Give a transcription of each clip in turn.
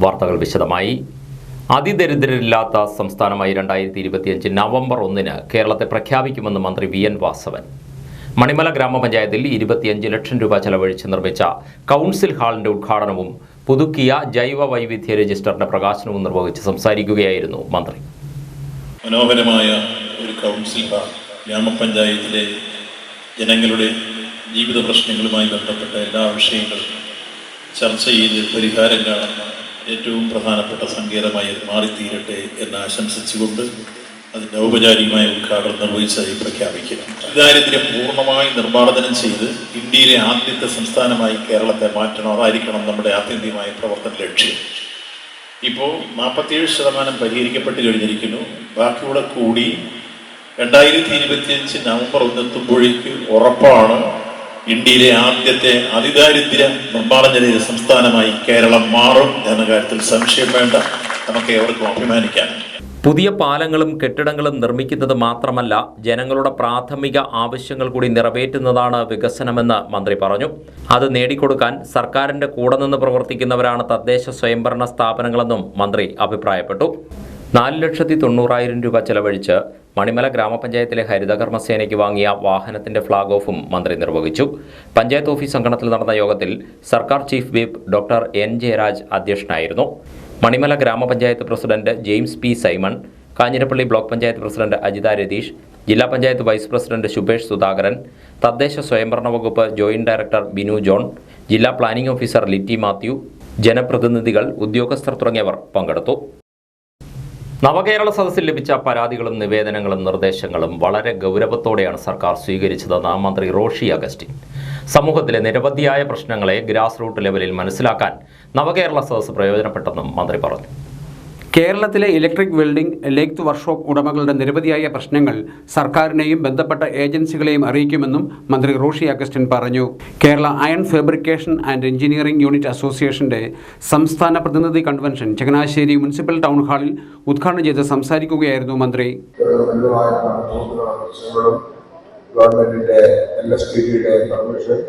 വാർത്തകൾ വിശദമായി. അതിദരിദ്രരില്ലാത്ത സംസ്ഥാനമായി 2025 നവംബർ 1 കേരളത്തെ പ്രഖ്യാപിക്കുമെന്ന് മന്ത്രി വി.എൻ. വാസവൻ. മണിമല ഗ്രാമപഞ്ചായത്തിൽ 25 ലക്ഷം രൂപ ചെലവഴിച്ച് നിർമ്മിച്ച കൗൺസിൽ ഹാളിന്റെ ഉദ്ഘാടനവും പുതുക്കിയ ജൈവ വൈവിധ്യ രജിസ്റ്ററിന്റെ പ്രകാശനവും നിർവഹിച്ച് സംസാരിക്കുകയായിരുന്നു മന്ത്രി. മനോഹരമായ ഒരു കൗൺസിൽ ഹാൾ ഗ്രാമപഞ്ചായത്തിലെ ജനങ്ങളുടെ ജീവിത പ്രശ്നങ്ങളുമായി ബന്ധപ്പെട്ട എല്ലാ വിഷയങ്ങളും ചർച്ച ചെയ്ത് പരിഹാരം കാണുന്ന ഏറ്റവും പ്രധാനപ്പെട്ട സങ്കേതമായി മാറിത്തീരട്ടെ എന്ന് ആശംസിച്ചുകൊണ്ട് അതിൻ്റെ ഔപചാരികമായ ഉദ്ഘാടനം നിർവഹിച്ചതായി പ്രഖ്യാപിക്കുന്നു. ദാരിദ്ര്യം പൂർണ്ണമായി നിർമ്മാർജ്ജനം ചെയ്ത് ഇന്ത്യയിലെ ആദ്യത്തെ സംസ്ഥാനമായി കേരളത്തെ മാറ്റണം. അതായിരിക്കണം നമ്മുടെ ആത്യന്തികമായ പ്രവർത്തന ലക്ഷ്യം. ഇപ്പോൾ 47% പരിഹരിക്കപ്പെട്ട് കഴിഞ്ഞിരിക്കുന്നു. ബാക്കിയൂടെ കൂടി 2025 നവംബർ 1 എത്തുമ്പോഴേക്ക് ഉറപ്പാണ് ഇന്ത്യയിലെ ആദ്യത്തെ അതിദാരിദ്ര്യ നിർമ്മാർജ്ജന സംസ്ഥാനമായി കേരളം മാറും എന്ന കാര്യത്തിൽ സംശയം വേണ്ട. നമുക്ക് ഏവർക്കും അഭിമാനിക്കാം. പുതിയ പാലങ്ങളും കെട്ടിടങ്ങളും നിർമ്മിക്കുന്നത് മാത്രമല്ല, ജനങ്ങളുടെ പ്രാഥമിക ആവശ്യങ്ങൾ കൂടി നിറവേറ്റുന്നതാണ് വികസനമെന്ന് മന്ത്രി പറഞ്ഞു. അത് നേടിക്കൊടുക്കാൻ സർക്കാരിന്റെ കൂടെ നിന്ന് പ്രവർത്തിക്കുന്നവരാണ് തദ്ദേശ സ്വയംഭരണ സ്ഥാപനങ്ങളെന്നും മന്ത്രി അഭിപ്രായപ്പെട്ടു. 4,90,000 രൂപ ചെലവഴിച്ച് മണിമല ഗ്രാമപഞ്ചായത്തിലെ ഹരിതകർമ്മസേനയ്ക്ക് വാങ്ങിയ വാഹനത്തിന്റെ ഫ്ളാഗ് ഓഫും മന്ത്രി നിർവഹിച്ചു. പഞ്ചായത്ത് ഓഫീസ് അങ്കണത്തിൽ നടന്ന യോഗത്തിൽ സർക്കാർ chief whip doctor N Jayaraj അധ്യക്ഷനായിരുന്നു. മണിമല ഗ്രാമപഞ്ചായത്ത് president James P Simon, Kanjirappally block panchayat president Ajitha Ratheesh, ജില്ലാ പഞ്ചായത്ത് വൈസ് പ്രസിഡന്റ് ശുഭേഷ് സുധാകരൻ, തദ്ദേശ സ്വയംഭരണ വകുപ്പ് ജോയിന്റ് ഡയറക്ടർ ബിനു ജോൺ, ജില്ലാ പ്ലാനിംഗ് ഓഫീസർ ലിറ്റി മാത്യു, ജനപ്രതിനിധികൾ, ഉദ്യോഗസ്ഥർ തുടങ്ങിയവർ പങ്കെടുത്തു. നവകേരള സദസ്സിൽ ലഭിച്ച പരാതികളും നിവേദനങ്ങളും നിർദ്ദേശങ്ങളും വളരെ ഗൗരവത്തോടെയാണ് സർക്കാർ സ്വീകരിച്ചതെന്ന് മന്ത്രി റോഷി അഗസ്റ്റിൻ. സമൂഹത്തിലെ നിരവധിയായ പ്രശ്നങ്ങളെ ഗ്രാസ് റൂട്ട് ലെവലിൽ മനസ്സിലാക്കാൻ നവകേരള സദസ്സ് പ്രയോജനപ്പെട്ടെന്നും മന്ത്രി പറഞ്ഞു. കേരളത്തിലെ ഇലക്ട്രിക് വെൽഡിംഗ്, ലെയ്ത്ത് വർക്ക്ഷോപ്പ് ഉടമകളുടെ നിരവധിയായ പ്രശ്നങ്ങൾ സർക്കാരിനെയും ബന്ധപ്പെട്ട ഏജൻസികളെയും അറിയിക്കുമെന്നും മന്ത്രി റോഷി അഗസ്റ്റിൻ പറഞ്ഞു. Kerala iron fabrication and engineering unit അസോസിയേഷന്റെ സംസ്ഥാന പ്രതിനിധി കൺവെൻഷൻ ചങ്ങനാശ്ശേരി മുനിസിപ്പൽ ടൗൺ ഹാളിൽ ഉദ്ഘാടനം ചെയ്ത് സംസാരിക്കുകയായിരുന്നു മന്ത്രി. ഗവൺമെന്റിന്റെ LSTDയുടെ പെർമിഷൻ,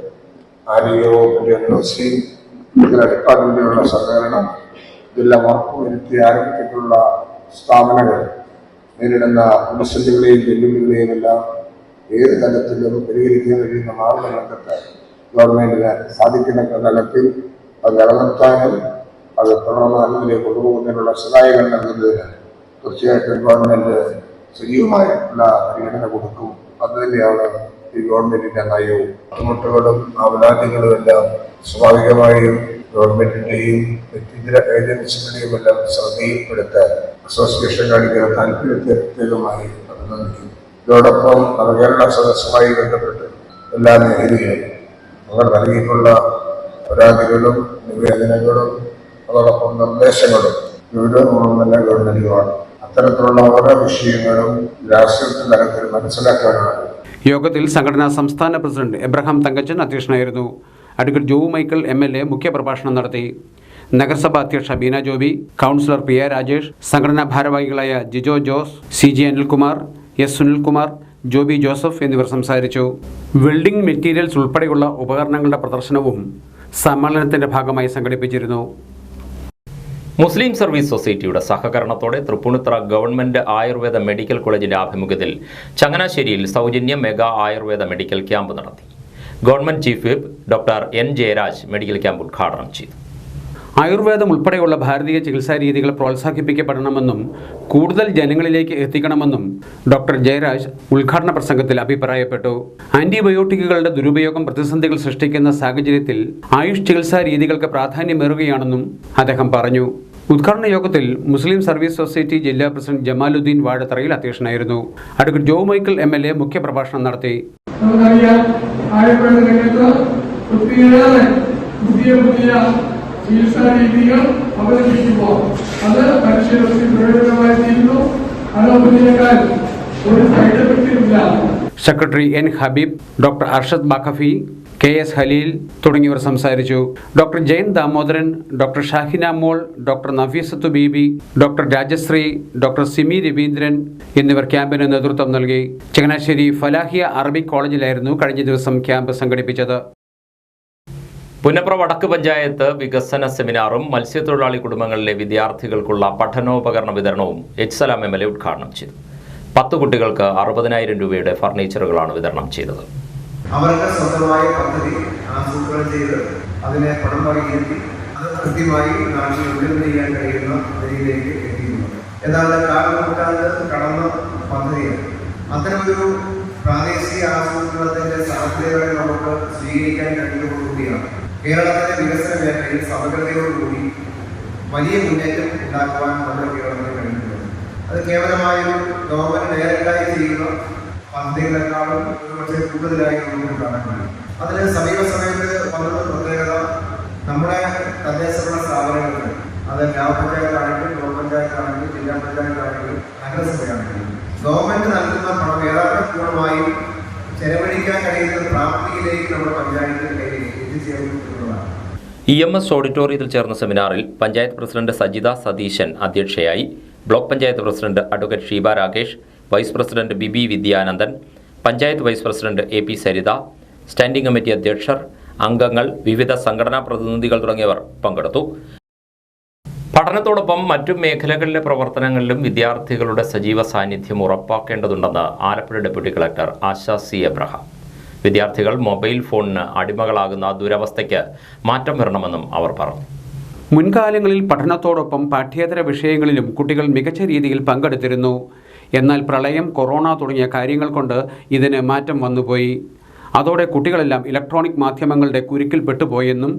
ഡിപ്പാർട്ട്മെന്റിനുള്ള സഹകരണം, ഇതെല്ലാം ഉറപ്പുവരുത്തി ആരംഭിച്ചിട്ടുള്ള സ്ഥാപനങ്ങൾ നേരിടുന്ന പ്രതിസന്ധികളെയും വെല്ലുവിളികളെയും എല്ലാം ഏത് തലത്തിലും പരിഹരിക്കാൻ കഴിയുന്ന മാർഗങ്ങളൊക്കെ ഗവൺമെന്റിന് സാധിക്കുന്ന തലത്തിൽ അത് നിലനിർത്താനും അത് തുടർന്ന് നല്ലതിലേക്ക് കൊണ്ടുപോകുന്നതിനുള്ള സഹായങ്ങൾ നൽകുന്നതിന് തീർച്ചയായിട്ടും ഗവൺമെന്റ് സജീവമായിട്ടുള്ള പരിഗണന കൊടുക്കും. അതുതന്നെയാണ് ഈ ഗവൺമെന്റിന്റെ നയവും. ബുദ്ധിമുട്ടുകളും ആവലാദ്യങ്ങളും എല്ലാം സ്വാഭാവികമായും ഗവൺമെന്റിന്റെയും വ്യക്തിഗത ഏജൻസികളുടെയും എല്ലാം ശ്രദ്ധയിൽപ്പെടുത്താൻ അസോസിയേഷൻ കാണിക്കുന്ന താല്പര്യത്തെ പ്രത്യേകമായി അഭിനന്ദിക്കുന്നു. ഇതോടൊപ്പം നവകേരള സദസ്സുമായി ബന്ധപ്പെട്ട് എല്ലാ മേഖലയിലും അവർ നൽകിയിട്ടുള്ള പരാതികളും നിവേദനങ്ങളും അതോടൊപ്പം നിർദ്ദേശങ്ങളും ഗൗരവമുള്ള ഗവൺമെന്റുമാണ്. അത്തരത്തിലുള്ള ഓരോ വിഷയങ്ങളും രാഷ്ട്രീയ തലത്തിൽ മനസ്സിലാക്കാനാണ്. യോഗത്തിൽ സംഘടനാ സംസ്ഥാന പ്രസിഡന്റ് എബ്രഹാം തങ്കച്ചൻ അധ്യക്ഷനായിരുന്നു. അഡ്വക്കേറ്റ് ജോ മൈക്കിൾ MLA മുഖ്യപ്രഭാഷണം നടത്തി. നഗരസഭാ അധ്യക്ഷ Beena Joby, councillor P A Rajesh, സംഘടനാ ഭാരവാഹികളായ Jijo Jose, CG Anilkumar, S Sunilkumar, Joby Joseph എന്നിവർ സംസാരിച്ചു. വെൽഡിംഗ് മെറ്റീരിയൽസ് ഉൾപ്പെടെയുള്ള ഉപകരണങ്ങളുടെ പ്രദർശനവും സമ്മേളനത്തിന്റെ ഭാഗമായി സംഘടിപ്പിച്ചിരുന്നു. മുസ്ലിം സർവീസ് സൊസൈറ്റിയുടെ സഹകരണത്തോടെ തൃപ്പൂണിത്തുറ ഗവൺമെന്റ് ആയുർവേദ മെഡിക്കൽ കോളേജിന്റെ ആഭിമുഖ്യത്തിൽ ചങ്ങനാശ്ശേരിയിൽ സൗജന്യ മെഗാ ആയുർവേദ മെഡിക്കൽ ക്യാമ്പ് നടത്തി. Government chief whip doctor N Jayaraj medical camp ഉദ്ഘാടനം ചെയ്തു. ആയുർവേദം ഉൾപ്പെടെയുള്ള ഭാരതീയ ചികിത്സാ രീതികൾ പ്രോത്സാഹിപ്പിക്കപ്പെടണമെന്നും കൂടുതൽ ജനങ്ങളിലേക്ക് എത്തിക്കണമെന്നും ഡോക്ടർ ജയരാജ് ഉദ്ഘാടന പ്രസംഗത്തിൽ അഭിപ്രായപ്പെട്ടു. ആന്റിബയോട്ടിക്കുകളുടെ ദുരുപയോഗം പ്രതിസന്ധികൾ സൃഷ്ടിക്കുന്ന സാഹചര്യത്തിൽ ആയുഷ് ചികിത്സാ രീതികൾക്ക് പ്രാധാന്യമേറുകയാണെന്നും അദ്ദേഹം പറഞ്ഞു. ഉദ്ഘാടന യോഗത്തിൽ മുസ്ലിം സർവീസ് സൊസൈറ്റി ജില്ലാ പ്രസിഡന്റ് ജമാലുദ്ദീൻ വാഴത്തറയിൽ അധ്യക്ഷനായിരുന്നു. അഡ്വക്കേറ്റ് ജോ മൈക്കിൾ MLA മുഖ്യപ്രഭാഷണം നടത്തി. ചികിത്സാ രീതികൾ അവലംബിക്കുമ്പോൾ അത് പരിശീലനത്തിൽ പ്രയോജനമായി തീരുന്നു. അലോപ്പതിയേക്കാൾ ഒരു സൈഡ് എഫക്റ്റുമില്ല. Secretary N Habeeb, doctor Arshad Baqafi, KS Haleel തുടങ്ങിയവർ സംസാരിച്ചു. Doctor Jayan Damodaran, doctor Shahina Mol, doctor Nafeesathu Beebi, doctor Rajasree, doctor Simi Raveendran എന്നിവർ ക്യാമ്പിന് നേതൃത്വം നൽകി. ചങ്ങനാശ്ശേരി ഫലാഹിയ അറബിക് കോളേജിലായിരുന്നു കഴിഞ്ഞ ദിവസം ക്യാമ്പ് സംഘടിപ്പിച്ചത്. പുന്നപ്ര വടക്ക് പഞ്ചായത്ത് വികസന സെമിനാറും മത്സ്യത്തൊഴിലാളി കുടുംബങ്ങളിലെ വിദ്യാർത്ഥികൾക്കുള്ള പഠനോപകരണ വിതരണവും എച്ച് സലാം MLA ഉദ്ഘാടനം ചെയ്തു. 10 കുട്ടികൾക്ക് 60,000 രൂപയുടെ ഫർണിച്ചറുകളാണ് വിതരണം ചെയ്തത്. അവർക്ക് സ്വന്തമായ പദ്ധതി ആസൂത്രണം ചെയ്ത് അതിനെ പണം വകയിരുത്തി അത് കൃത്യമായി നാട്ടിൽ ഉയർന്നു ചെയ്യാൻ കഴിയുന്ന നിലയിലേക്ക് എത്തിക്കുന്നു. എന്നാൽ കാലനൂറ്റാണ്ട് കടന്ന പദ്ധതിയാണ്. അത്തരമൊരു പ്രാദേശിക ആസൂത്രണത്തിന്റെ സാധ്യതകളെ നമുക്ക് സ്വീകരിക്കാൻ കഴിയുന്നതോടുകൂടിയാണ് കേരളത്തിലെ വികസന മേഖലയിൽ സമഗ്രതയോടുകൂടി വലിയ മുന്നേറ്റം ഉണ്ടാക്കുവാൻ നമ്മുടെ കേരളത്തിന് കഴിയുന്നത്. അത് കേവലമായൊരു ഗവൺമെന്റ് നേരത്തായി ചെയ്യുന്ന പദ്ധതികളെക്കാളും ഒരുപക്ഷെ കൂടുതലായി നമുക്ക് കാണാൻ കഴിയും. അതിന് സമീപസമയത്ത് വന്ന പ്രത്യേകത നമ്മുടെ തദ്ദേശഭരണ സ്ഥാപനങ്ങൾ, അത് ഗ്രാമപഞ്ചായത്താണെങ്കിലും ബ്ലോക്ക് പഞ്ചായത്താണെങ്കിലും ജില്ലാ പഞ്ചായത്താണെങ്കിലും നഗരസഭയാണെങ്കിലും ഗവൺമെന്റ് നൽകുന്ന പണം ഏതാണ്ട് പൂർണ്ണമായും ചെലവഴിക്കാൻ കഴിയുന്ന പ്രാപ്തിയിലേക്ക് നമ്മുടെ പഞ്ചായത്തിന് എത്തിച്ചേർന്നിട്ടുള്ളതാണ്. EMS ഓഡിറ്റോറിയത്തിൽ ചേർന്ന സെമിനാറിൽ പഞ്ചായത്ത് പ്രസിഡന്റ് സജിത സതീശൻ അധ്യക്ഷയായി. Block panchayat president advocate Sheeba Rakesh, vice president Bibi Vidyanandan, panchayat vice president AP Saritha, standing committee അധ്യക്ഷർ, അംഗങ്ങൾ, വിവിധ സംഘടനാ പ്രതിനിധികൾ തുടങ്ങിയവർ പങ്കെടുത്തു. പഠനത്തോടൊപ്പം മറ്റു മേഖലകളിലെ പ്രവർത്തനങ്ങളിലും വിദ്യാർത്ഥികളുടെ സജീവ സാന്നിധ്യം ഉറപ്പാക്കേണ്ടതുണ്ടെന്ന് Alappuzha deputy collector Asha C. Abraham. വിദ്യാർത്ഥികൾ മൊബൈൽ ഫോണിന് അടിമകളാകുന്ന ദുരവസ്ഥയ്ക്ക് മാറ്റം വരണമെന്നും അവർ പറഞ്ഞു. മുൻകാലങ്ങളിൽ പഠനത്തോടൊപ്പം പാഠ്യേതര വിഷയങ്ങളിലും കുട്ടികൾ മികച്ച രീതിയിൽ പങ്കെടുത്തിരുന്നു. എന്നാൽ പ്രളയം, കൊറോണ തുടങ്ങിയ കാര്യങ്ങൾ കൊണ്ട് ഇതിന് മാറ്റം വന്നുപോയി. അതോടെ കുട്ടികളെല്ലാം ഇലക്ട്രോണിക് മാധ്യമങ്ങളുടെ കുരുക്കിൽ പെട്ടുപോയെന്നും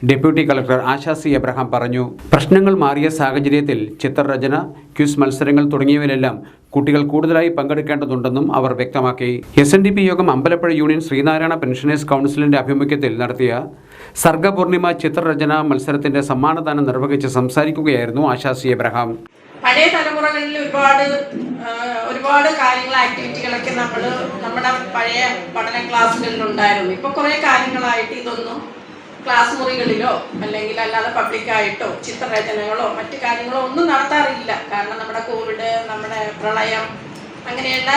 deputy collector Asha C. Abraham പറഞ്ഞു. പ്രശ്നങ്ങൾ മാറിയ സാഹചര്യത്തിൽ ചിത്രരചന, ക്വിസ് മത്സരങ്ങൾ തുടങ്ങിയവയിലെല്ലാം കുട്ടികൾ കൂടുതലായി പങ്കെടുക്കേണ്ടതുണ്ടെന്നും അവർ വ്യക്തമാക്കി. SNDP യോഗം അമ്പലപ്പുഴ യൂണിയൻ ശ്രീനാരായണ പെൻഷനേഴ്സ് കൗൺസിലിന്റെ ആഭിമുഖ്യത്തിൽ നടത്തിയ സർഗപൂർണിമ ചിത്രരചന മത്സരത്തിന്റെ സമ്മാനദാനം നിർവഹിച്ച് സംസാരിക്കുകയായിരുന്നു ആശാ C. എബ്രഹാം. പഴയ തലമുറകളിൽ ഒരുപാട് കാര്യങ്ങൾ, ആക്ടിവിറ്റികളൊക്കെ നമ്മുടെ പഴയ പഠന ക്ലാസ്സുകളിൽ ഉണ്ടായിരുന്നു. ഇപ്പൊ കുറെ കാര്യങ്ങളായിട്ട് ഇതൊന്നും ക്ലാസ് മുറികളിലോ അല്ലെങ്കിൽ അല്ലാതെ പബ്ലിക്കായിട്ടോ ചിത്രരചനകളോ മറ്റു കാര്യങ്ങളോ ഒന്നും നടത്താറില്ല. കാരണം നമ്മുടെ കോവിഡ്, നമ്മുടെ പ്രളയം, അങ്ങനെയുള്ള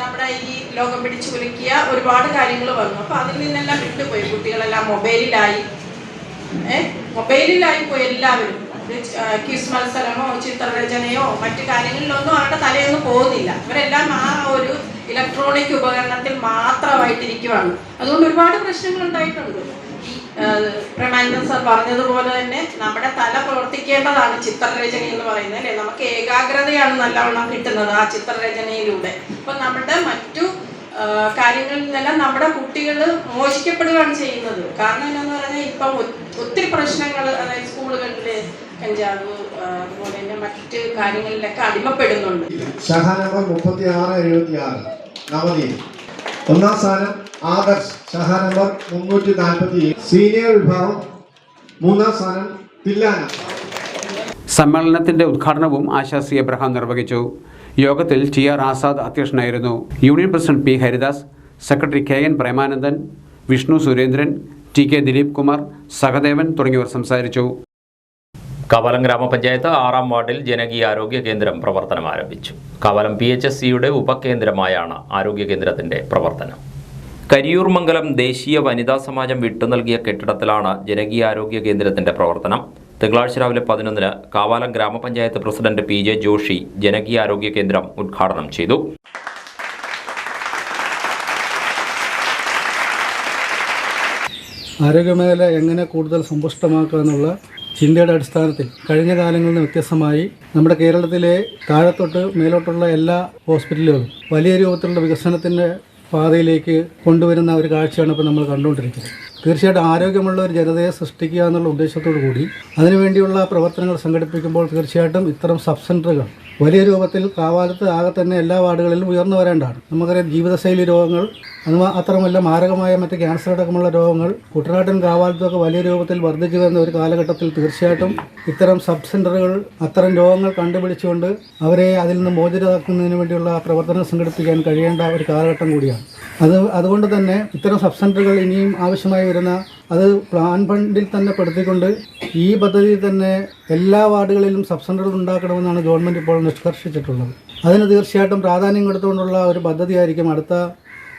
നമ്മുടെ ഈ ലോകം പിടിച്ചു കുലുക്കിയ ഒരുപാട് കാര്യങ്ങൾ വന്നു. അപ്പൊ അതിൽ നിന്നെല്ലാം വിട്ടുപോയി. കുട്ടികളെല്ലാം മൊബൈലിലായി പോയി. എല്ലാവരും ക്വിസ് മത്സരമോ ചിത്രരചനയോ മറ്റു കാര്യങ്ങളിലൊന്നും അവരുടെ തലയൊന്നും പോകുന്നില്ല. ഇവരെല്ലാം ആ ഒരു ഇലക്ട്രോണിക് ഉപകരണത്തിൽ മാത്രമായിട്ടിരിക്കുവാണ്. അതുകൊണ്ട് ഒരുപാട് പ്രശ്നങ്ങൾ ഉണ്ടായിട്ടുണ്ട്. പ്രമാനന്ദൻ സർ പറഞ്ഞതുപോലെ തന്നെ നമ്മുടെ തല പ്രവർത്തിക്കേണ്ടതാണ് ചിത്രരചന എന്ന് പറയുന്നത്, അല്ലേ? നമുക്ക് ഏകാഗ്രതയാണ് നല്ലവണ്ണം കിട്ടുന്നത് ആ ചിത്രരചനയിലൂടെ. അപ്പൊ നമ്മുടെ മറ്റു കാര്യങ്ങളിൽ നിന്നെല്ലാം നമ്മുടെ കുട്ടികൾ മോശിക്കപ്പെടുകയാണ് ചെയ്യുന്നത്. കാരണം എന്താണെന്ന് പറഞ്ഞാൽ ഇപ്പം ഒത്തിരി പ്രശ്നങ്ങൾ, അതായത് സ്കൂളുകളിൽ കഞ്ചാവ്, അതുപോലെ തന്നെ മറ്റ് കാര്യങ്ങളിലൊക്കെ അടിമപ്പെടുന്നുണ്ട്. ശാഖ നമ്പർ 3676 നവദീപ്. 1ാം സ്ഥാനം ആദർശ്, ശാഖ നമ്പർ 347. സീനിയർ വിഭാഗം 3ാം സ്ഥാനം തില്ലാന. സമ്മേളനത്തിന്റെ ഉദ്ഘാടനവും ആശാ C. എബ്രഹാം നിർവഹിച്ചു. യോഗത്തിൽ TR ആസാദ് അധ്യക്ഷനായിരുന്നു. Union president P. Haridas, secretary KN Premanandan, Vishnu Surendran, TK Dileep Kumar, Sahadevan തുടങ്ങിയവർ സംസാരിച്ചു. കാവാലം ഗ്രാമപഞ്ചായത്ത് 6ാം വാർഡിൽ ജനകീയ ആരോഗ്യ കേന്ദ്രം പ്രവർത്തനം ആരംഭിച്ചു. കാവാലം PHSCയുടെ ഉപകേന്ദ്രമായാണ് ആരോഗ്യ കേന്ദ്രത്തിന്റെ പ്രവർത്തനം. കരിയൂർമംഗലം ദേശീയ വനിതാ സമാജം വിട്ടുനൽകിയ കെട്ടിടത്തിലാണ് ജനകീയ ആരോഗ്യ കേന്ദ്രത്തിന്റെ പ്രവർത്തനം. തിങ്കളാഴ്ച രാവിലെ 11-ന് കാവാലം ഗ്രാമപഞ്ചായത്ത് പ്രസിഡന്റ് PJ ജോഷി ജനകീയ ആരോഗ്യ കേന്ദ്രം ഉദ്ഘാടനം ചെയ്തു. ആരോഗ്യമേഖല എങ്ങനെ കൂടുതൽ സമ്പുഷ്ടമാക്കുക എന്നുള്ള ചിന്തയുടെ അടിസ്ഥാനത്തിൽ കഴിഞ്ഞ കാലങ്ങളിൽ നിന്ന് വ്യത്യസ്തമായി നമ്മുടെ കേരളത്തിലെ താഴെത്തൊട്ട് മേലോട്ടുള്ള എല്ലാ ഹോസ്പിറ്റലുകളും വലിയ രൂപത്തിലുള്ള വികസനത്തിൻ്റെ പാതയിലേക്ക് കൊണ്ടുവരുന്ന ഒരു കാഴ്ചയാണ് ഇപ്പോൾ നമ്മൾ കണ്ടുകൊണ്ടിരിക്കുന്നത്. തീർച്ചയായിട്ടും ആരോഗ്യമുള്ള ഒരു ജനതയെ സൃഷ്ടിക്കുക എന്നുള്ള ഉദ്ദേശത്തോടു കൂടി അതിനുവേണ്ടിയുള്ള പ്രവർത്തനങ്ങൾ സംഘടിപ്പിക്കുമ്പോൾ തീർച്ചയായിട്ടും ഇത്തരം സബ് സെൻ്ററുകൾ വലിയ രൂപത്തിൽ കാവാലത്ത് ആകെ തന്നെ എല്ലാ വാർഡുകളിലും ഉയർന്നു വരേണ്ടതാണ്. നമുക്കറിയാം ജീവിതശൈലി രോഗങ്ങൾ, അത്രമല്ല മാരകമായ മറ്റ് ക്യാൻസർ അടക്കമുള്ള രോഗങ്ങൾ കുട്ടനാട്ടിൻ കാവാലത്തൊക്കെ വലിയ രൂപത്തിൽ വർദ്ധിച്ചു വരുന്ന ഒരു കാലഘട്ടത്തിൽ തീർച്ചയായിട്ടും ഇത്തരം സബ് സെൻ്ററുകൾ അത്തരം രോഗങ്ങൾ കണ്ടുപിടിച്ചുകൊണ്ട് അവരെ അതിൽ നിന്ന് മോചിതരാക്കുന്നതിന് വേണ്ടിയുള്ള പ്രവർത്തനം സംഘടിപ്പിക്കാൻ കഴിയേണ്ട ഒരു കാലഘട്ടം കൂടിയാണ്. അതുകൊണ്ട് തന്നെ ഇത്തരം സബ് സെൻ്ററുകൾ ഇനിയും ആവശ്യമായി വരുന്ന അത് പ്ലാൻ ഫണ്ടിൽ തന്നെ പെടുത്തിക്കൊണ്ട് ഈ പദ്ധതിയിൽ തന്നെ എല്ലാ വാർഡുകളിലും സബ് സെൻ്ററുകൾ ഉണ്ടാക്കണമെന്നാണ് ഗവൺമെൻറ് ഇപ്പോൾ നിഷ്കർഷിച്ചിട്ടുള്ളത്. അതിന് തീർച്ചയായിട്ടും പ്രാധാന്യം കൊടുത്തുകൊണ്ടുള്ള ഒരു പദ്ധതിയായിരിക്കും അടുത്ത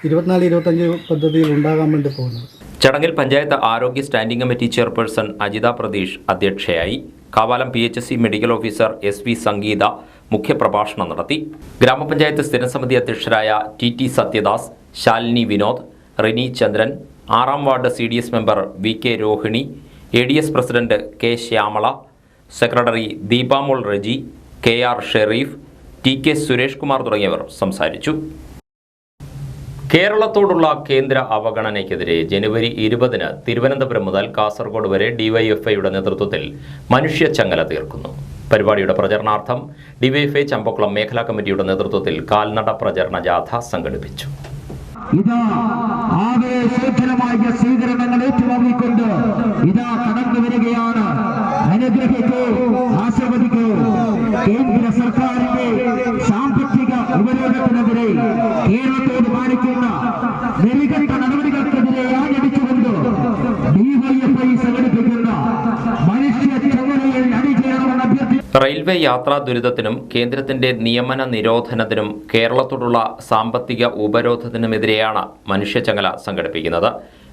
24-25 പദ്ധതിയിൽ ഉണ്ടാകാൻ വേണ്ടി പോകുന്നത്. ചടങ്ങിൽ പഞ്ചായത്ത് ആരോഗ്യ standing committee chairperson Ajitha Pratheesh അധ്യക്ഷയായി. Kavalam PHC medical officer SV Sangeetha മുഖ്യപ്രഭാഷണം നടത്തി. ഗ്രാമപഞ്ചായത്ത് സ്ഥിരസമിതി അധ്യക്ഷരായ TT സത്യദാസ്, ശാലിനി വിനോദ്, റിനി ചന്ദ്രൻ, 6ാം ward CDS member VK Rohini, ADS president K Shyamala, secretary Deepamol Reji, KR Shareef, TK Suresh Kumar തുടങ്ങിയവർ സംസാരിച്ചു. കേരളത്തോടുള്ള കേന്ദ്ര അവഗണനയ്ക്കെതിരെ ജനുവരി 20-ന് തിരുവനന്തപുരം മുതൽ കാസർഗോഡ് വരെ DYFIയുടെ നേതൃത്വത്തിൽ മനുഷ്യച്ചങ്ങല തീർക്കുന്നു. പരിപാടിയുടെ പ്രചരണാർത്ഥം DYFI ചമ്പക്കുളം മേഖലാ കമ്മിറ്റിയുടെ നേതൃത്വത്തിൽ കാൽനട പ്രചരണ ജാഥ സംഘടിപ്പിച്ചു. ഇതാ ആവേശോജ്വലമായ സ്വീകരണങ്ങൾ ഏറ്റുവാങ്ങിക്കൊണ്ട് ഇതാ കടന്നു വരികയാണ്. അനുഗ്രഹിക്കൂ, ആശീർവദിക്കൂ. കേന്ദ്ര സർക്കാരിന്റെ സാമ്പത്തിക ഉപരോധത്തിനെതിരെ കേരളത്തോട് പാലിക്കുന്ന നെറികെട്ട നടപടികൾക്കെതിരെ ആഞ്ഞടിച്ചുകൊണ്ട് DYFI സംഘടിപ്പിക്കുന്ന മനുഷ്യ ചങ്ങലയിൽ അണിചേരണമെന്ന് അഭ്യർത്ഥിച്ചു. റെയിൽവേ യാത്രാ ദുരിതത്തിനും കേന്ദ്രത്തിന്റെ നിയമന നിരോധനത്തിനും കേരളത്തോടുള്ള സാമ്പത്തിക ഉപരോധത്തിനുമെതിരെയാണ് മനുഷ്യച്ചങ്ങല സംഘടിപ്പിക്കുന്നത്.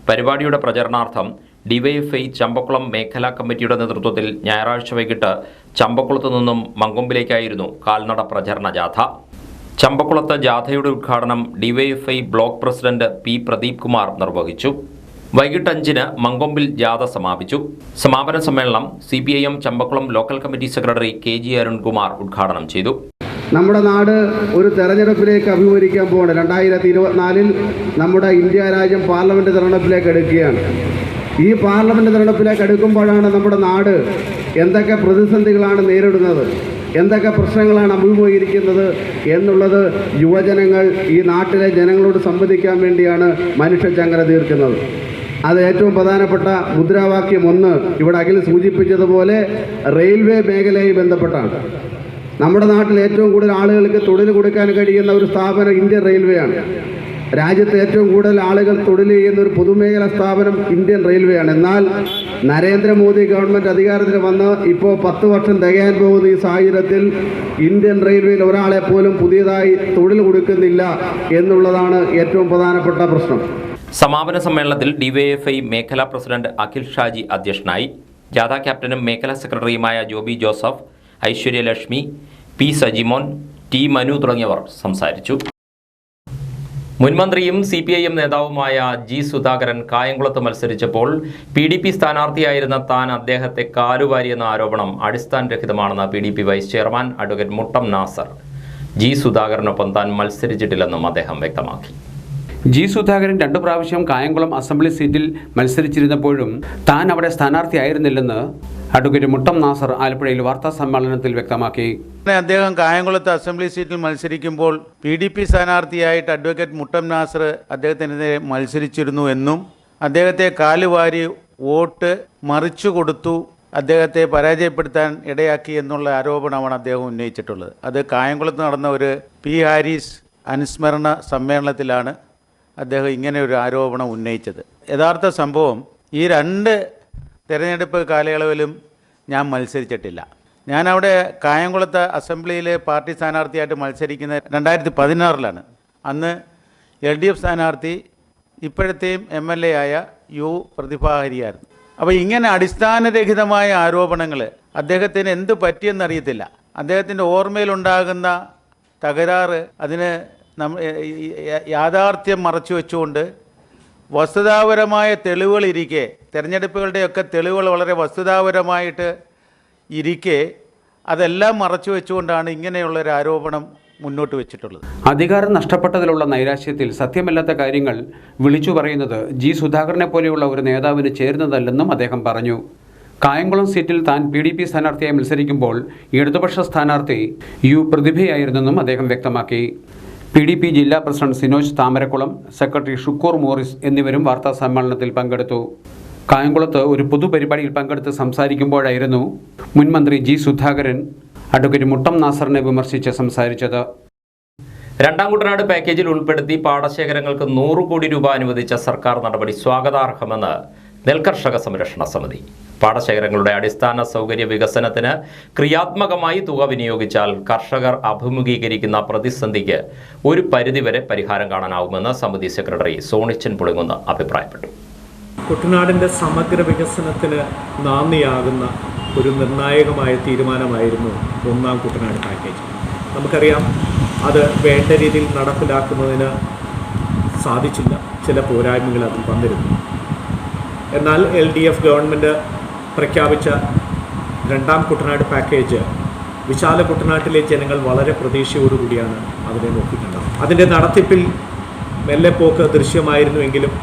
പരിപാടിയുടെ പ്രചരണാർത്ഥം DYFI ചമ്പക്കുളം മേഖലാ കമ്മിറ്റിയുടെ നേതൃത്വത്തിൽ ഞായറാഴ്ച വൈകിട്ട് ചമ്പക്കുളത്തു നിന്നും മങ്കൊമ്പിലേക്കായിരുന്നു കാൽനട പ്രചരണ ജാഥ. ചമ്പക്കുളത്ത് ജാഥയുടെ ഉദ്ഘാടനം DYFI block president P Pradeep Kumar നിർവഹിച്ചു. വൈകിട്ട് 5-ന് മങ്കൊമ്പിൽ ജാഥ സമാപിച്ചു. സമാപന സമ്മേളനം CPIM Champakkulam local committee secretary KG Arunkumar ഉദ്ഘാടനം ചെയ്തു. നമ്മുടെ നാട് ഒരു തെരഞ്ഞെടുപ്പിലേക്ക് അഭിമുഖീകരിക്കാൻ പോവുകയാണ്. 2024-ൽ നമ്മുടെ ഇന്ത്യ രാജ്യം പാർലമെൻറ്റ് തെരഞ്ഞെടുപ്പിലേക്ക് എടുക്കുകയാണ്. ഈ പാർലമെൻറ്റ് തെരഞ്ഞെടുപ്പിലേക്ക് എടുക്കുമ്പോഴാണ് നമ്മുടെ നാട് എന്തൊക്കെ പ്രതിസന്ധികളാണ് നേരിടുന്നത്, എന്തൊക്കെ പ്രശ്നങ്ങളാണ് അഭിമുഖീകരിക്കുന്നത് എന്നുള്ളത് യുവജനങ്ങൾ ഈ നാട്ടിലെ ജനങ്ങളോട് സംവദിക്കാൻ വേണ്ടിയാണ് മനുഷ്യച്ചങ്ങല തീർക്കുന്നത്. അത് ഏറ്റവും പ്രധാനപ്പെട്ട മുദ്രാവാക്യം 1 ഇവിടെ അഖിൽ സൂചിപ്പിച്ചതുപോലെ റെയിൽവേ മേഖലയുമായി ബന്ധപ്പെട്ടാണ്. നമ്മുടെ നാട്ടിൽ ഏറ്റവും കൂടുതൽ ആളുകൾക്ക് തൊഴിൽ കൊടുക്കാൻ കഴിയുന്ന ഒരു സ്ഥാപനം ഇന്ത്യൻ റെയിൽവേ ആണ്. രാജ്യത്ത് ഏറ്റവും കൂടുതൽ ആളുകൾ തൊഴിൽ ചെയ്യുന്ന ഒരു പൊതുമേഖലാ സ്ഥാപനം ഇന്ത്യൻ റെയിൽവേ ആണ്. എന്നാൽ നരേന്ദ്രമോദി ഗവൺമെൻറ് അധികാരത്തിൽ വന്ന് ഇപ്പോൾ 10 വർഷം തികയാൻ പോകുന്ന ഈ സാഹചര്യത്തിൽ ഇന്ത്യൻ റെയിൽവേയിൽ ഒരാളെ പോലും പുതിയതായി തൊഴിൽ കൊടുക്കുന്നില്ല എന്നുള്ളതാണ് ഏറ്റവും പ്രധാനപ്പെട്ട പ്രശ്നം. സമാപന സമ്മേളനത്തിൽ DYFI മേഖലാ പ്രസിഡന്റ് അഖിൽ ഷാജി അധ്യക്ഷനായി. ജാഥാ ക്യാപ്റ്റനും മേഖലാ സെക്രട്ടറിയുമായ Joby Joseph, Aishwarya Lakshmi, P Sajimon, T Manu തുടങ്ങിയവർ സംസാരിച്ചു. മുൻമന്ത്രിയും CPIM നേതാവുമായ G സുധാകരൻ കായംകുളത്ത് മത്സരിച്ചപ്പോൾ PDP സ്ഥാനാർത്ഥിയായിരുന്ന താൻ അദ്ദേഹത്തെ കാലുവാരിയെന്ന ആരോപണം അടിസ്ഥാനരഹിതമാണെന്ന് PDP vice chairman advocate Muttam Nasar. G സുധാകരനൊപ്പം താൻ മത്സരിച്ചിട്ടില്ലെന്നും അദ്ദേഹം വ്യക്തമാക്കി. G സുധാകരൻ 2 പ്രാവശ്യം കായംകുളം അസംബ്ലി സീറ്റിൽ മത്സരിച്ചിരുന്നപ്പോഴും താൻ അവിടെ സ്ഥാനാർത്ഥിയായിരുന്നില്ലെന്ന് അഡ്വക്കേറ്റ് മുട്ടം നാസർ ആലപ്പുഴയിൽ വാർത്താ സമ്മേളനത്തിൽ വ്യക്തമാക്കി. അദ്ദേഹം കായംകുളത്ത് അസംബ്ലി സീറ്റിൽ മത്സരിക്കുമ്പോൾ PDP സ്ഥാനാർത്ഥിയായിട്ട് അഡ്വക്കേറ്റ് മുട്ടം നാസർ അദ്ദേഹത്തിനെതിരെ മത്സരിച്ചിരുന്നു എന്നും അദ്ദേഹത്തെ കാലുവാരി വോട്ട് മറിച്ചു കൊടുത്തു, അദ്ദേഹത്തെ പരാജയപ്പെടുത്താൻ ഇടയാക്കി എന്നുള്ള ആരോപണമാണ് അദ്ദേഹം ഉന്നയിച്ചിട്ടുള്ളത്. അത് കായംകുളത്ത് നടന്ന ഒരു P ഹാരിസ് അനുസ്മരണ സമ്മേളനത്തിലാണ് അദ്ദേഹം ഇങ്ങനെ ഒരു ആരോപണം ഉന്നയിച്ചത്. യഥാർത്ഥ സംഭവം ഈ 2 തിരഞ്ഞെടുപ്പ് കാലയളവിലും ഞാൻ മത്സരിച്ചിട്ടില്ല. ഞാനവിടെ കായംകുളത്ത് അസംബ്ലിയിൽ പാർട്ടി സ്ഥാനാർത്ഥിയായിട്ട് മത്സരിക്കുന്നത് 2016-ലാണ്. അന്ന് LDF സ്ഥാനാർത്ഥി ഇപ്പോഴത്തെയും MLA ആയ U പ്രതിഭാഹരിയായിരുന്നു. അപ്പോൾ ഇങ്ങനെ അടിസ്ഥാനരഹിതമായ ആരോപണങ്ങൾ അദ്ദേഹത്തിന് എന്ത് പറ്റിയെന്നറിയത്തില്ല. അദ്ദേഹത്തിൻ്റെ ഓർമ്മയിലുണ്ടാകുന്ന തകരാറ് അതിന് യാഥാർത്ഥ്യം മറച്ചു വെച്ചുകൊണ്ട് വസ്തുതാപരമായ തെളിവുകളിരിക്കെ, തെരഞ്ഞെടുപ്പുകളുടെയൊക്കെ തെളിവുകൾ വളരെ വസ്തുതാപരമായിട്ട് ഇരിക്കെ അതെല്ലാം മറച്ചു വെച്ചുകൊണ്ടാണ് ഇങ്ങനെയുള്ളൊരു ആരോപണം മുന്നോട്ട് വെച്ചിട്ടുള്ളത്. അധികാരം നഷ്ടപ്പെട്ടതിലുള്ള നൈരാശ്യത്തിൽ സത്യമല്ലാത്ത കാര്യങ്ങൾ വിളിച്ചു പറയുന്നത് G സുധാകരനെ പോലെയുള്ള ഒരു നേതാവിന് ചേരുന്നതല്ലെന്നും അദ്ദേഹം പറഞ്ഞു. കായംകുളം സീറ്റിൽ താൻ PDP സ്ഥാനാർത്ഥിയായി മത്സരിക്കുമ്പോൾ ഇടതുപക്ഷ സ്ഥാനാർത്ഥി U പ്രതിഭയായിരുന്നെന്നും അദ്ദേഹം വ്യക്തമാക്കി. PDP ജില്ലാ president Sinoj Thamarakkulam, secretary Shukkur Morris എന്നിവരും വാർത്താ സമ്മേളനത്തിൽ പങ്കെടുത്തു. കായംകുളത്ത് ഒരു പൊതുപരിപാടിയിൽ പങ്കെടുത്ത് സംസാരിക്കുമ്പോഴായിരുന്നു മുൻമന്ത്രി G സുധാകരൻ അഡ്വക്കേറ്റ് മുട്ടം നാസറിനെ വിമർശിച്ച് സംസാരിച്ചത്. 2ാം കുട്ടനാട് പാക്കേജിൽ ഉൾപ്പെടുത്തി പാടശേഖരങ്ങൾക്ക് 100 കോടി രൂപ അനുവദിച്ച സർക്കാർ നടപടി സ്വാഗതാർഹമെന്ന് നെൽകർഷക സംരക്ഷണ സമിതി. പാടശേഖരങ്ങളുടെ അടിസ്ഥാന സൗകര്യ വികസനത്തിന് ക്രിയാത്മകമായി തുക വിനിയോഗിച്ചാൽ കർഷകർ അഭിമുഖീകരിക്കുന്ന പ്രതിസന്ധിക്ക് ഒരു പരിധിവരെ പരിഹാരം കാണാനാവുമെന്ന് സമിതി സെക്രട്ടറി സോണിച്ചൻ പുളിങ്ങുന്ന് അഭിപ്രായപ്പെട്ടു. കുട്ടനാടിൻ്റെ സമഗ്ര വികസനത്തിന് നാന്ദിയാകുന്ന ഒരു നിർണായകമായ തീരുമാനമായിരുന്നു ഒന്നാം കുട്ടനാട് പാക്കേജ്. നമുക്കറിയാം അത് വേണ്ട രീതിയിൽ നടപ്പിലാക്കുന്നതിന് സാധിച്ചില്ല, ചില പോരായ്മകൾ അതിൽ വന്നിരുന്നു. എന്നാൽ LDF ഗവൺമെൻറ് പ്രഖ്യാപിച്ച രണ്ടാം കുട്ടനാട് പാക്കേജ് വിശാല കുട്ടനാട്ടിലെ ജനങ്ങൾ വളരെ പ്രതീക്ഷയോടുകൂടിയാണ് അതിനെ നോക്കിയിട്ടുണ്ടാകും. അതിൻ്റെ നടത്തിപ്പിൽ മെല്ലെപ്പോക്ക് ദൃശ്യമായിരുന്നുവെങ്കിലും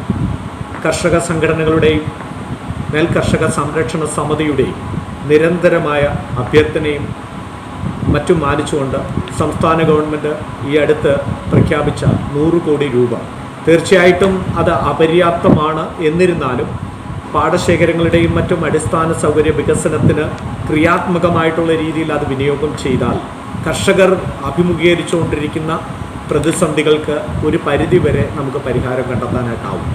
കർഷക സംഘടനകളുടെയും നെൽകർഷക സംരക്ഷണ സമിതിയുടെയും നിരന്തരമായ അഭ്യർത്ഥനയും മറ്റും മാനിച്ചുകൊണ്ട് സംസ്ഥാന ഗവൺമെൻറ് ഈ അടുത്ത് പ്രഖ്യാപിച്ച 100 കോടി രൂപ തീർച്ചയായിട്ടും അത് അപര്യാപ്തമാണ്. എന്നിരുന്നാലും പാടശേഖരങ്ങളുടെയും മറ്റും അടിസ്ഥാന സൗകര്യ വികസനത്തിന് ക്രിയാത്മകമായിട്ടുള്ള രീതിയിൽ അത് വിനിയോഗം ചെയ്താൽ കർഷകർ അഭിമുഖീകരിച്ചുകൊണ്ടിരിക്കുന്ന പ്രതിസന്ധികൾക്ക് ഒരു പരിധിവരെ നമുക്ക് പരിഹാരം കണ്ടെത്താനായിട്ടാവും.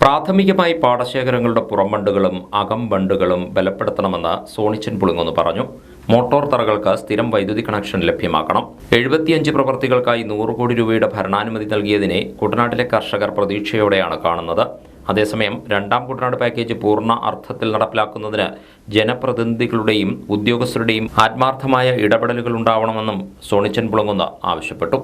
പ്രാഥമികമായി പാടശേഖരങ്ങളുടെ പുറംബണ്ടുകളും അകംബണ്ടുകളും ബലപ്പെടുത്തണമെന്ന് സോണിച്ചൻ പുളിങ്ങോന്ന് പറഞ്ഞു. മോട്ടോർ തറകൾക്ക് സ്ഥിരം വൈദ്യുതി കണക്ഷൻ ലഭ്യമാക്കണം. 75 പ്രവൃത്തികൾക്കായി 100 കോടി രൂപയുടെ ഭരണാനുമതി നൽകിയതിനെ കുട്ടനാട്ടിലെ കർഷകർ പ്രതീക്ഷയോടെയാണ് കാണുന്നത്. അതേസമയം രണ്ടാം കുട്ടനാട് പാക്കേജ് പൂർണ്ണ അർത്ഥത്തിൽ നടപ്പിലാക്കുന്നതിന് ജനപ്രതിനിധികളുടെയും ഉദ്യോഗസ്ഥരുടെയും ആത്മാർത്ഥമായ ഇടപെടലുകൾ ഉണ്ടാവണമെന്നും സോണിച്ചൻ പുളിങ്ങോന്ന് ആവശ്യപ്പെട്ടു.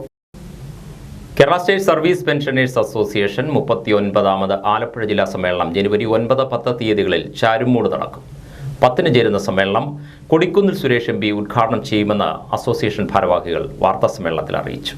Kerala state service pensioners association 39ാമത് ആലപ്പുഴ ജില്ലാ സമ്മേളനം ജനുവരി 9, 10 തീയതികളിൽ ചാരുമൂട് നടക്കും. 10-ന് ചേരുന്ന സമ്മേളനം കൊടിക്കുന്നിൽ സുരേഷ് MP ഉദ്ഘാടനം ചെയ്യുമെന്ന് അസോസിയേഷൻ ഭാരവാഹികൾ വാർത്താസമ്മേളനത്തിൽ അറിയിച്ചു.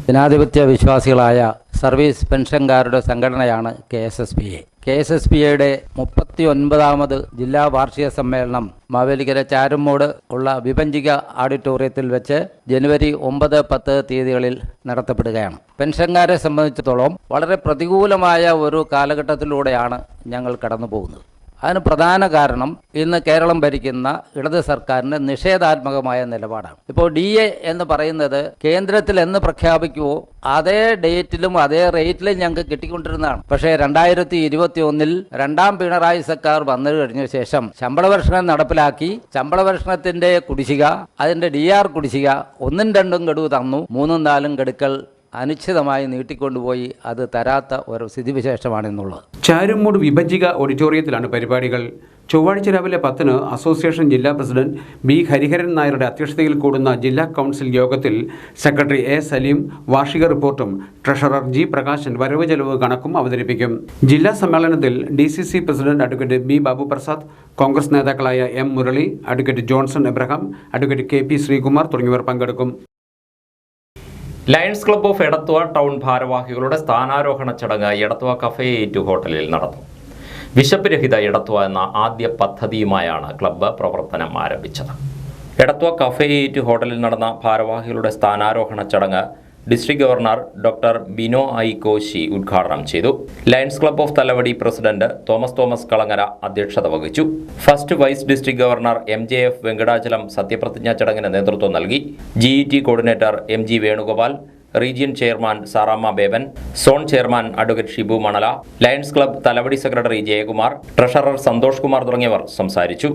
ജനാധിപത്യ വിശ്വാസികളായ സർവീസ് പെൻഷൻകാരുടെ സംഘടനയാണ് KSSPA. KSSPAയുടെ 39ാമത് ജില്ലാ വാർഷിക സമ്മേളനം മാവേലിക്കര ചാരുമൂട് ഉള്ള വിഭജിക ഓഡിറ്റോറിയത്തിൽ വെച്ച് ജനുവരി 9, 10 തീയതികളിൽ നടത്തപ്പെടുകയാണ്. പെൻഷൻകാരെ സംബന്ധിച്ചിടത്തോളം വളരെ പ്രതികൂലമായ ഒരു കാലഘട്ടത്തിലൂടെയാണ് ഞങ്ങൾ കടന്നു പോകുന്നത്. അതിന് പ്രധാന കാരണം ഇന്ന് കേരളം ഭരിക്കുന്ന ഇടത് സർക്കാരിൻ്റെ നിഷേധാത്മകമായ നിലപാടാണ്. ഇപ്പോൾ DA എന്ന് പറയുന്നത് കേന്ദ്രത്തിൽ എന്ന് പ്രഖ്യാപിക്കുമോ അതേ ഡേറ്റിലും അതേ റേറ്റിലും ഞങ്ങൾക്ക് കിട്ടിക്കൊണ്ടിരുന്നതാണ്. പക്ഷേ 2021 രണ്ടാം പിണറായി സർക്കാർ വന്നു കഴിഞ്ഞ ശേഷം ശമ്പളവർഷണം നടപ്പിലാക്കി. ശമ്പളവർഷണത്തിൻ്റെ കുടിശ്ശിക, അതിൻ്റെ DR കുടിശ്ശിക 1ഉം 2ഉം ഗഡു തന്നു, 3ഉം 4ഉം ഗഡുക്കൾ അനിശ്ചിതമായി നീട്ടിക്കൊണ്ടുപോയി. അത് തരാത്ത ഒരു സ്ഥിതിവിശേഷമാണെന്നുള്ളത്. ചാരുമൂട് വിഭജിക ഓഡിറ്റോറിയത്തിലാണ് പരിപാടികൾ. ചൊവ്വാഴ്ച രാവിലെ 10-ന് അസോസിയേഷൻ ജില്ലാ പ്രസിഡന്റ് B. ഹരിഹരൻ നായരുടെ അധ്യക്ഷതയിൽ കൂടുന്ന ജില്ലാ കൗൺസിൽ യോഗത്തിൽ സെക്രട്ടറി A. സലീം വാർഷിക റിപ്പോർട്ടും ട്രഷറർ G. പ്രകാശൻ വരവ് ചെലവ് കണക്കും അവതരിപ്പിക്കും. ജില്ലാ സമ്മേളനത്തിൽ DCC president advocate B. Babu Prasad, Congress നേതാക്കളായ M. Murali, advocate Johnson Abraham, advocate KP Sreekumar തുടങ്ങിയവർ പങ്കെടുക്കും. Lions club of Edathua town ഭാരവാഹികളുടെ സ്ഥാനാരോഹണ ചടങ്ങ് എടത്വ കഫേ 8 ഹോട്ടലിൽ നടന്നു. വിശപ്പ് രഹിത എടത്വ എന്ന ആദ്യ പദ്ധതിയുമായാണ് ക്ലബ്ബ് പ്രവർത്തനം ആരംഭിച്ചത്. എടത്വ കഫേ 8 ഹോട്ടലിൽ നടന്ന ഭാരവാഹികളുടെ സ്ഥാനാരോഹണ ചടങ്ങ് district governor doctor Bino I Koshy ഉദ്ഘാടനം ചെയ്തു. Lions club of Thalavady president Thomas Kalangara അധ്യക്ഷത വഹിച്ചു. First vice district governor MJF Venkatachalam സത്യപ്രതിജ്ഞാ ചടങ്ങിന് നേതൃത്വം നൽകി. GET coordinator MG Venugopal, region chairman Saramma Beban, zone chairman advocate Shibu Manala, lions club Thalavady secretary Jayakumar, treasurer Santhosh Kumar തുടങ്ങിയവർ സംസാരിച്ചു.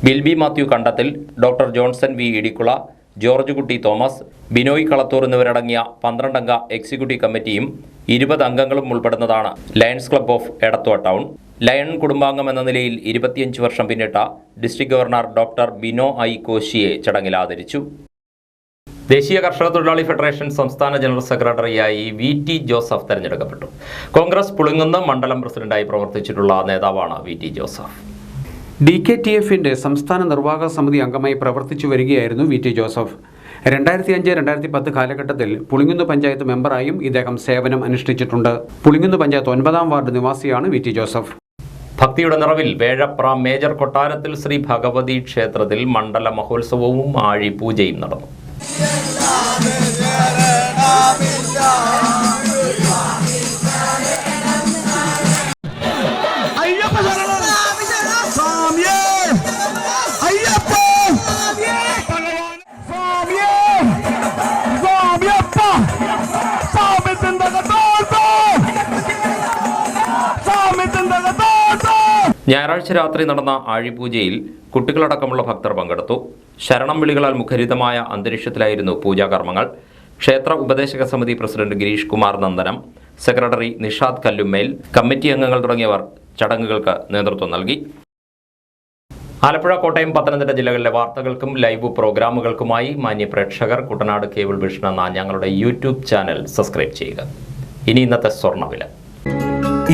Bilby Mathew Kandathil, doctor Johnson V. ഇടിക്കുള, ജോർജ് കുട്ടി തോമസ്, ബിനോയ് കളത്തൂർ എന്നിവരടങ്ങിയ 12-അംഗ എക്സിക്യൂട്ടീവ് കമ്മിറ്റിയും 20 അംഗങ്ങളും ഉൾപ്പെടുന്നതാണ് lions club of Edathua town. Lion കുടുംബാംഗം എന്ന നിലയിൽ 25 വർഷം പിന്നിട്ട district governor doctor Bino I കോശിയെ ചടങ്ങിൽ ആദരിച്ചു. ദേശീയ കർഷക തൊഴിലാളി ഫെഡറേഷൻ സംസ്ഥാന ജനറൽ സെക്രട്ടറിയായി VT ജോസഫ് തെരഞ്ഞെടുക്കപ്പെട്ടു. കോൺഗ്രസ് പുളിങ്ങുന്ന് മണ്ഡലം പ്രസിഡന്റായി പ്രവർത്തിച്ചിട്ടുള്ള നേതാവാണ് VT ജോസഫ്. DKTF-ന്റെ സംസ്ഥാന നിർവാഹക സമിതി അംഗമായി പ്രവർത്തിച്ചു വരികയായിരുന്നു VT ജോസഫ്. 2005-2010 കാലഘട്ടത്തിൽ പുളിങ്ങുന്ന് പഞ്ചായത്ത് മെമ്പറായും ഇദ്ദേഹം സേവനം അനുഷ്ഠിച്ചിട്ടുണ്ട്. Pulinkunnu panchayat 9-ാം ward നിവാസിയാണ് VT Joseph. ഭക്തിയുടെ നിറവിൽ വേഴപ്ര മേജർ കൊട്ടാരത്തിൽ ശ്രീ ഭഗവതി ക്ഷേത്രത്തിൽ മണ്ഡല മഹോത്സവവും ആഴിപൂജയും നടന്നു. ഞായറാഴ്ച രാത്രി നടന്ന ആഴിപൂജയിൽ കുട്ടികളടക്കമുള്ള ഭക്തർ പങ്കെടുത്തു. ശരണം വിളികളാൽ മുഖരിതമായ അന്തരീക്ഷത്തിലായിരുന്നു പൂജാകർമ്മങ്ങൾ. ക്ഷേത്ര ഉപദേശക സമിതി president Gireesh Kumar Nandanam, secretary Nishad Kallummel, committee അംഗങ്ങൾ തുടങ്ങിയവർ ചടങ്ങുകൾക്ക് നേതൃത്വം നൽകി. ആലപ്പുഴ, കോട്ടയം, പത്തനംതിട്ട ജില്ലകളിലെ വാർത്തകൾക്കും ലൈവ് പ്രോഗ്രാമുകൾക്കുമായി മാന്യ പ്രേക്ഷകർ കുട്ടനാട് കേബിൾ വിഷൻ എന്ന ഞങ്ങളുടെ യൂട്യൂബ് ചാനൽ സബ്സ്ക്രൈബ് ചെയ്യുക. ഇനി ഇന്നത്തെ സ്വർണ്ണവില.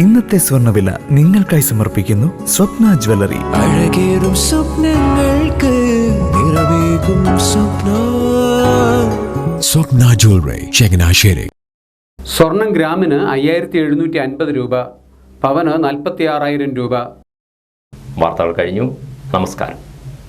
ഇന്നത്തെ സ്വർണ്ണവില നിങ്ങൾക്കായി സമർപ്പിക്കുന്നു സ്വപ്ന ജ്വല്ലറി. അഴകേറും സ്വപ്നങ്ങൾക്ക് നിറവേകും സ്വപ്ന ജ്വല്ലറി, ചങ്ങനാശ്ശേരി. സ്വർണം ഗ്രാമിന് 5750 രൂപ, പവന് 46,000 രൂപ. വാർത്തകൾ കഴിഞ്ഞു. നമസ്കാരം.